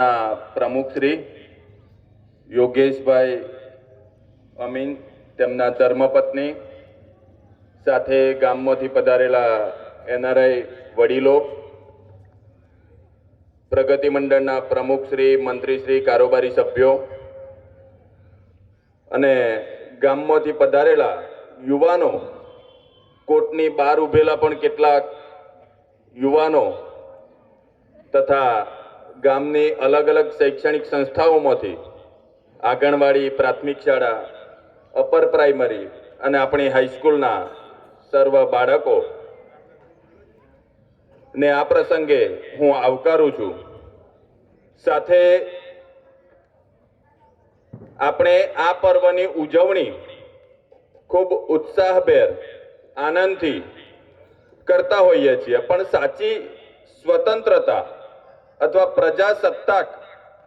પ્રમુખ શ્રી યોગેશભાઈ અમીન, તેમના ધર્મપત્ની સાથે ગામમાંથી પધારેલા એનઆરઆઈ વડીલો, પ્રગતિ મંડળના પ્રમુખ શ્રી, મંત્રી શ્રી, કારોબારી સભ્યો અને ગામમાંથી પધારેલા યુવાનો, કોર્ટની બહાર ઉભેલા પણ કેટલાક યુવાનો તથા ગામની અલગ અલગ શૈક્ષણિક સંસ્થાઓમાંથી આંગણવાડી, પ્રાથમિક શાળા, અપર પ્રાઇમરી અને આપણી હાઈસ્કૂલના સર્વ બાળકો ને આ પ્રસંગે હું આવકારું છું। સાથે આપણે આ પર્વની ઉજવણી ખૂબ ઉત્સાહભેર આનંદથી કરતા હોઈએ છીએ, પણ સાચી સ્વતંત્રતા અથવા પ્રજાસત્તાક